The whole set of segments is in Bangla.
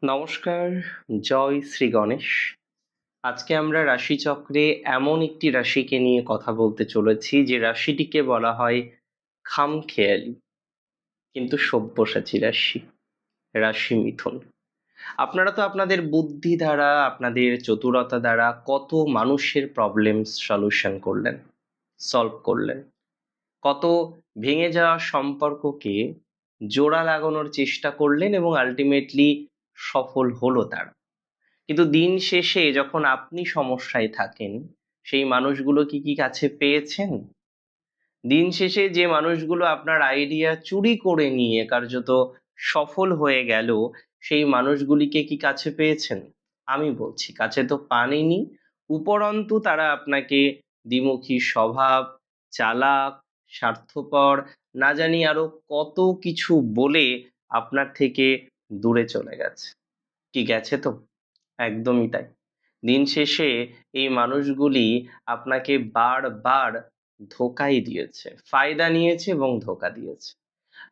নমস্কার, জয় শ্রী গণেশ। আজকে আমরা রাশিচক্রে এমন একটি রাশিকে নিয়ে কথা বলতে চলেছি যে রাশিটিকে বলা হয় খামখেয়ালি কিন্তু সব্যসাচী রাশি, রাশি মিথুন। আপনারা তো আপনাদের বুদ্ধি দ্বারা, আপনাদের চতুরতা দ্বারা কত মানুষের প্রবলেম সলভ করলেন, কত ভেঙে যাওয়া সম্পর্ককে জোড়া লাগানোর চেষ্টা করলেন এবং আলটিমেটলি সফল হলো তারা। কিন্তু দিন শেষে যখন আপনি সমস্যায় থাকেন, সেই মানুষগুলো কি কাছে পেয়েছেন? দিন শেষে যে মানুষগুলো আপনার আইডিয়া চুরি করে নিয়ে কার্যত সফল হয়ে গেল, সেই মানুষগুলিকে কি কাছে পেয়েছেন? আমি বলছি কাছে তো পানইনি। উপরন্তু তারা আপনাকে দ্বিমুখী স্বভাব, চালাক, স্বার্থপর, না জানি আরো কত কিছু বলে আপনার থেকে দূরে চলে গেছে। কি গেছে তো? একদমই তাই। দিন শেষে এই মানুষগুলি আপনাকে বারবার ধোঁকাই দিয়েছে, ফায়দা নিয়েছে এবং ধোঁকা দিয়েছে।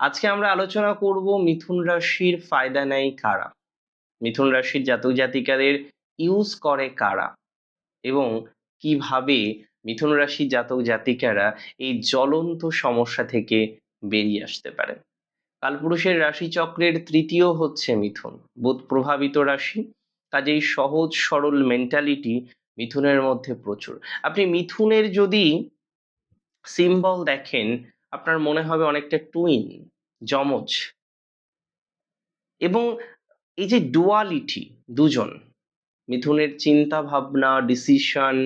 আজকে আমরা আলোচনা করব মিথুন রাশির ফায়দা নেয় কারা, মিথুন রাশির জাতক জাতিকাদের ইউজ করে কারা, এবং কিভাবে মিথুন রাশির জাতক জাতিকারা এই জ্বলন্ত সমস্যা থেকে বেরিয়ে আসতে পারে। কালপুরুষের রাশিচক্রের তৃতীয় হচ্ছে মিথুন, বুধ প্রভাবিত রাশি, কাজেই সহজ সরল মেন্টালিটি মিথুনের মধ্যে প্রচুর। আপনি মিথুনের যদি সিম্বল দেখেন, আপনার মনে হবে অনেকটা টুইন, যমজ। এবং এই যে ডুয়ালিটি, দুজন, মিথুনের চিন্তা ভাবনা, ডিসিশন,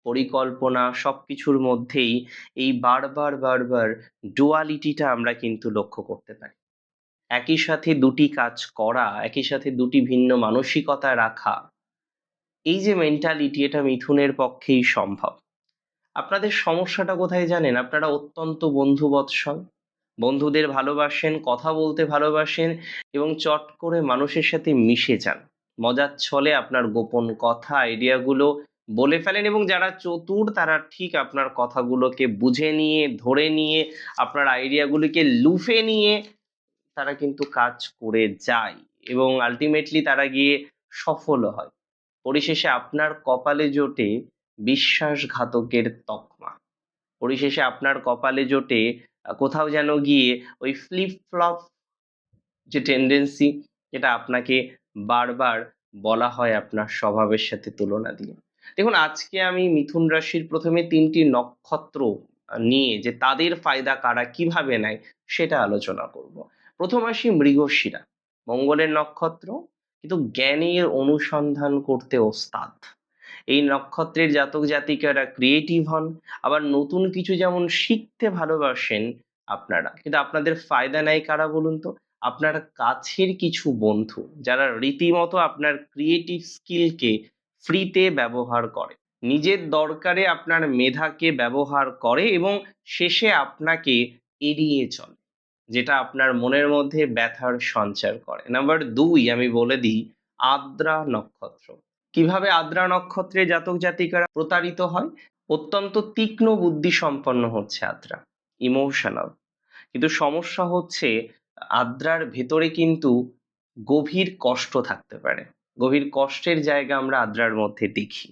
পরিকল্পনা সবকিছুর মধ্যেই এই বারবার বারবার ডুয়ালিটিটা আমরা কিন্তু লক্ষ্য করতে পারি। একই সাথে দুটি কাজ করা, একই সাথে দুটি ভিন্ন মানসিকতা রাখা, এই যে মেন্টালিটি, এটা মিথুনের পক্ষেই সম্ভব। আপনাদের সমস্যাটা কোথায় জানেন? আপনারা অত্যন্ত বন্ধুবৎসল, বন্ধুদের ভালোবাসেন, কথা বলতে ভালোবাসেন এবং চট করে মানুষের সাথে মিশে যান। মজার ছলে আপনার গোপন কথা, আইডিয়াগুলো বলে ফেলেন এবং যারা চতুর তারা ঠিক আপনার কথাগুলোকে বুঝে নিয়ে, ধরে নিয়ে, আপনার আইডিয়াগুলিকে লুফে নিয়ে তারা কিন্তু কাজ করে যায় এবং আলটিমেটলি তারা গিয়ে সফল হয়। পরিশেষে আপনার কপালে জোটে বিশ্বাসঘাতকের তকমা, পরিশেষে আপনার কপালে জোটে কোথাও যেন গিয়ে ওই ফ্লিপ ফ্লপ যে টেন্ডেন্সি, যেটা আপনাকে বারবার বলা হয় আপনার স্বভাবের সাথে তুলনা দিয়ে। দেখুন, আজকে আমি মিথুন রাশির প্রথমে তিনটি নক্ষত্র নিয়ে যে তাদের ফায়দা কারা কিভাবে নেয় সেটা আলোচনা করব। প্রথম আসি মৃগশিরা, মঙ্গলের নক্ষত্র, কিন্তু জ্ঞানের অনুসন্ধান করতে ওস্তাদ। এই নক্ষত্রের জাতক জাতিকারা ক্রিয়েটিভ হন, আবার নতুন কিছু যেমন শিখতে ভালোবাসেন আপনারা, কিন্তু আপনাদের ফায়দা নেয় কারা বলুন তো? আপনার কাছের কিছু বন্ধু, যারা রীতিমতো আপনার ক্রিয়েটিভ স্কিলকে ফ্রিতে ব্যবহার করে, নিজের দরকারে আপনার মেধাকে ব্যবহার করে এবং শেষে আপনাকে এড়িয়ে চলে, যেটা আপনার মনের মধ্যে ব্যথার সঞ্চার করে। নাম্বার দুই আমি বলে দিই, আদ্রা নক্ষত্র। কিভাবে আদ্রা নক্ষত্রে জাতক জাতিকারা প্রতারিত হয়? অত্যন্ত তীক্ষ্ণ বুদ্ধি সম্পন্ন হচ্ছে আদ্রা, ইমোশনাল, কিন্তু সমস্যা হচ্ছে আদ্রার ভেতরে কিন্তু গভীর কষ্ট থাকতে পারে। গভীর কষ্টের জায়গা আমরা আদ্রার মধ্যে দেখি।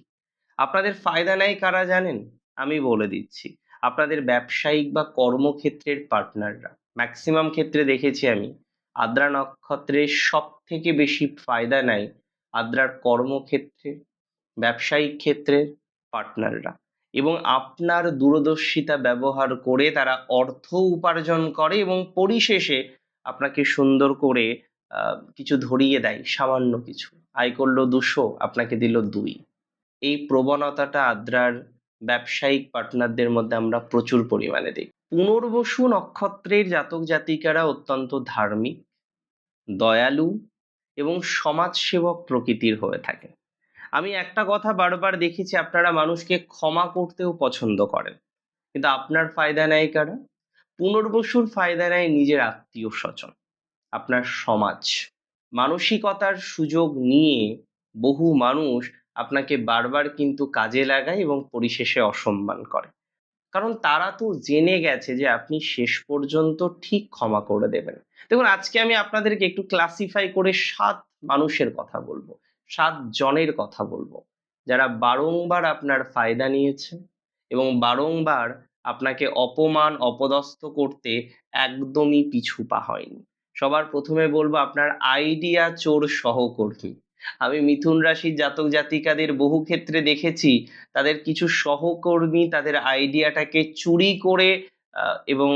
আপনাদের ফায়দা নেয় কারা জানেন? আমি বলে দিচ্ছি, আপনাদের ব্যবসায়িক বা কর্মক্ষেত্রের পার্টনাররা। ম্যাক্সিমাম ক্ষেত্রে দেখেছি আমি আদ্রা নক্ষত্রের সব থেকে বেশি ফায়দা নেয় আদ্রার কর্মক্ষেত্রে, ব্যবসায়িক ক্ষেত্রের পার্টনাররা, এবং আপনার দূরদর্শিতা ব্যবহার করে তারা অর্থ উপার্জন করে এবং পরিশেষে আপনাকে সুন্দর করে কিছু ধরিয়ে দেয়, সামান্য কিছু আয় করলো 200, আপনাকে দিল 2। এই প্রবণতাটা আদ্রার ব্যবসায়িক পার্টনারদের মধ্যে আমরা প্রচুর পরিমাণে দেখি। পুনর্বসু নক্ষত্রের জাতক জাতিকারা অত্যন্ত ধার্মিক, দয়ালু এবং সমাজসেবক প্রকৃতির হয়ে থাকে। আমি একটা কথা বারবার দেখেছি, আপনারা মানুষকে ক্ষমা করতেও পছন্দ করেন, কিন্তু আপনার ফায়দা নেয় কারা? পুনর্বসুর ফায়দা নেয় নিজের আত্মীয় স্বজন, আপনার সমাজ। মানসিকতার সুযোগ নিয়ে বহু মানুষ আপনাকে বারবার কিন্তু কাজে লাগায় এবং পরিশেষে অসম্মান করে। কারণ তারা তো জেনে গেছে যে আপনি শেষ পর্যন্ত ঠিক ক্ষমা করে দেবেন। দেখুন, আজকে আমি আপনাদেরকে একটু ক্লাসিফাই করে ৭ মানুষের কথা বলবো, ৭ জনের কথা বলবো, যারা বারংবার আপনার ফায়দা নিয়েছে এবং বারংবার আপনাকে অপমান, অপদস্থ করতে একদমই পিছু পা হয়নি। সবার প্রথমে বলবো আপনার আইডিয়া চোর সহকর্মী। আমি মিথুন রাশির জাতক জাতিকাদের বহু ক্ষেত্রে দেখেছি তাদের কিছু সহকর্মী তাদের আইডিয়াটাকে চুরি করে এবং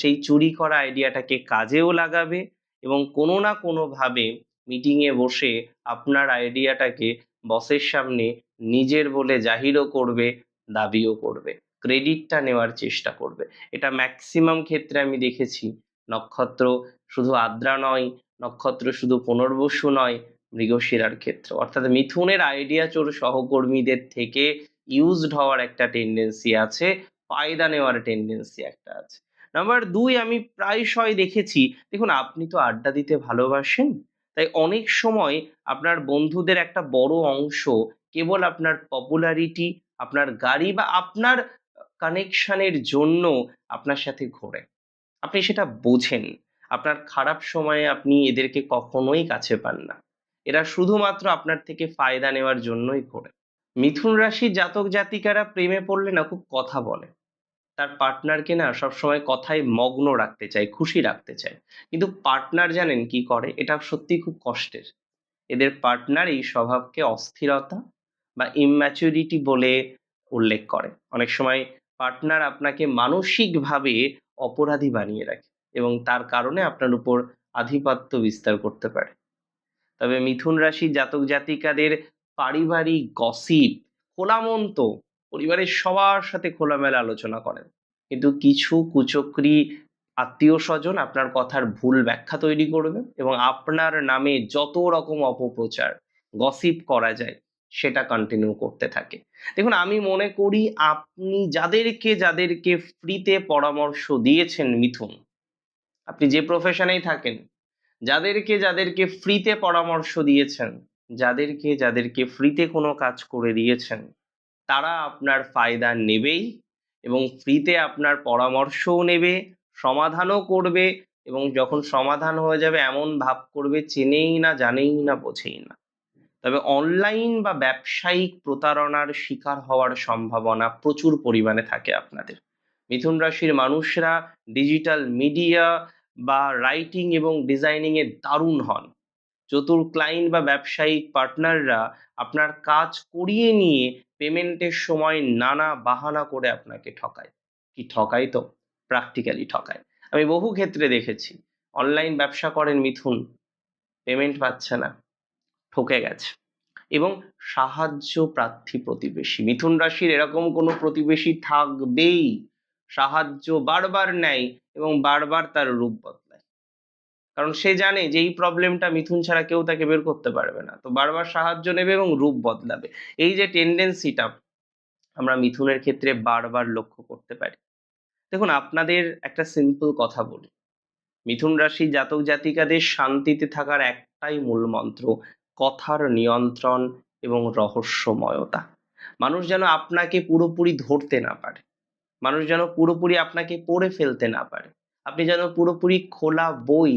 সেই চুরি করা আইডিয়াটাকে কাজেও লাগাবে এবং কোনো না কোনোভাবে মিটিংয়ে বসে আপনার আইডিয়াটাকে বসের সামনে নিজের বলে জাহিরও করবে, দাবিও করবে, ক্রেডিটটা নেওয়ার চেষ্টা করবে। এটা ম্যাক্সিমাম ক্ষেত্রে আমি দেখেছি। নক্ষত্র শুধু আদ্রা নয়, নক্ষত্র শুধু পুনর্বসু নয়, মৃগশিরার ক্ষেত্র, অর্থাৎ মিথুনের আইডিয়া চোর সহকর্মীদের থেকে ইউজড হওয়ার একটা টেন্ডেন্সি আছে, ফায়দা নেওয়ার টেন্ডেন্সি একটা আছে। নাম্বার ২, আমি প্রায়শই দেখেছি, দেখুন আপনি তো আড্ডা দিতে ভালোবাসেন, তাই অনেক সময় আপনার বন্ধুদের একটা বড় অংশ কেবল আপনার পপুলারিটি, আপনার গাড়ি বা আপনার কানেকশনের জন্য আপনার সাথে ঘোরে। আপনি সেটা বোঝেন। আপনার খারাপ সময়ে আপনি এদেরকে কখনোই কাছে পান না। এরা শুধুমাত্র আপনার থেকে ফায়দা নেওয়ার জন্যই ঘোরে। মিথুন রাশির জাতক জাতিকারা প্রেমে পড়লে না খুব কথা বলে। তার পার্টনারকে না সবসময় কথায় মগ্ন রাখতে চায়, খুশি রাখতে চায়। কিন্তু পার্টনার জানেন কি করে? এটা সত্যিই খুব কষ্টের। এদের পার্টনার এই স্বভাবকে অস্থিরতা বা immaturity বলে উল্লেখ করে। অনেক সময় পার্টনার আপনাকে মানসিকভাবে অপরাধী বানিয়ে রাখে এবং তার কারণে আপনার উপর আধিপত্য বিস্তার করতে পারে। তবে মিথুন রাশির জাতক জাতিকাদের পারিবারিক গসিপ খোলা মন তো, পরিবারের সবার সাথে খোলামেলা আলোচনা করেন, কিন্তু কিছু কুচক্রী আত্মীয় স্বজন আপনার কথার ভুল ব্যাখ্যা তৈরি করবে এবং আপনার নামে যত রকম অপপ্রচার, গসিপ করা যায় সেটা কন্টিনিউ করতে থাকে। দেখুন, আমি মনে করি আপনি যাদেরকে যাদেরকে ফ্রিতে পরামর্শ দিয়েছেন মিথুন, আপনি যে প্রফেশনেই থাকেন, যাদেরকে যাদেরকে ফ্রিতে পরামর্শ দিয়েছেন, যাদেরকে যাদেরকে ফ্রিতে কোনো কাজ করে দিয়েছেন, তারা আপনার ফায়দা নেবেই এবং ফ্রিতে আপনার পরামর্শও নেবে, সমাধানও করবে এবং যখন সমাধান হয়ে যাবে এমন ভাব করবে চেনেই না, জানেই না, বোঝেই না। তবে অনলাইন বা ব্যবসায়িক প্রতারণার শিকার হওয়ার সম্ভাবনা প্রচুর পরিমাণে থাকে আপনাদের। মিথুন রাশির মানুষরা ডিজিটাল মিডিয়া বা রাইটিং এবং ডিজাইনিং এ দারুণ হন। চতুর ক্লায়েন্ট বা ব্যবসায়িক পার্টনাররা আপনার কাজ করিয়ে নিয়ে পেমেন্টের সময় নানা বাহানা করে আপনাকে ঠকায়। কি ঠকায় তো? প্র্যাকটিক্যালি ঠকায়। আমি বহু ক্ষেত্রে দেখেছি অনলাইন ব্যবসা করেন মিথুন, পেমেন্ট পাচ্ছে না, ঠকে গেছে। এবং সাহায্য প্রার্থী প্রতিবেশী, মিথুন রাশির এরকম কোনো প্রতিবেশী থাকবেই, সাহায্য বারবার নেয় এবং বারবার তার রূপ বদলায়। কারণ সে জানে যে এই প্রবলেমটা মিথুন ছাড়া কেউ তাকে বের করতে পারবে না, তো বারবার সাহায্য নেবে এবং রূপ বদলাবে। এই যে টেন্ডেন্সিটা আমরা মিথুনের ক্ষেত্রে বারবার লক্ষ্য করতে পারি। দেখুন, আপনাদের একটা সিম্পল কথা বলি, মিথুন রাশি জাতক জাতিকাদের শান্তিতে থাকার একটাই মূল মন্ত্র, কথার নিয়ন্ত্রণ এবং রহস্যময়তা। মানুষ যেন আপনাকে পুরোপুরি ধরতে না পারে, মানুষ যেন পুরোপুরি আপনাকে পড়ে ফেলতে না পারে, আপনি যেন পুরোপুরি খোলা বই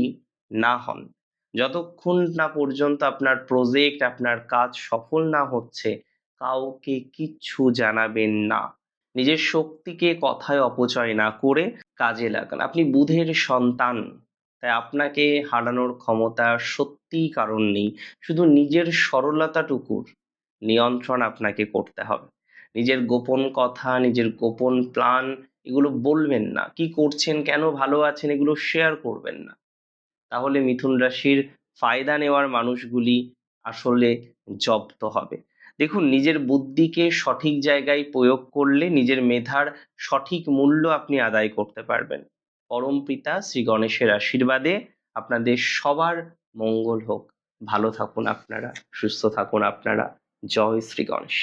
না হন। যতক্ষণ না পর্যন্ত আপনার প্রজেক্ট, আপনার কাজ সফল না হচ্ছে, কাউকে কিচ্ছু জানাবেন না। নিজের শক্তিকে কথায় অপচয় না করে কাজে লাগান। আপনি বুধের সন্তান, তাই আপনাকে হারানোর ক্ষমতা সত্যিই কারণ নেই। শুধু নিজের সরলতাটুকুর নিয়ন্ত্রণ আপনাকে করতে হবে। নিজের গোপন কথা, নিজের গোপন প্ল্যান এগুলো বলবেন না। কি করছেন, কেন ভালো আছেন এগুলো শেয়ার করবেন না। তাহলে মিথুন রাশির ফায়দা নেওয়ার মানুষগুলি আসলে জব্দ হবে। দেখুন, নিজের বুদ্ধিকে সঠিক জায়গায় প্রয়োগ করলে নিজের মেধার সঠিক মূল্য আপনি আদায় করতে পারবেন। পরম পিতা শ্রী গণেশের আশীর্বাদে আপনাদের সবার মঙ্গল হোক। ভালো থাকুন আপনারা, সুস্থ থাকুন আপনারা। জয় শ্রী গণেশ।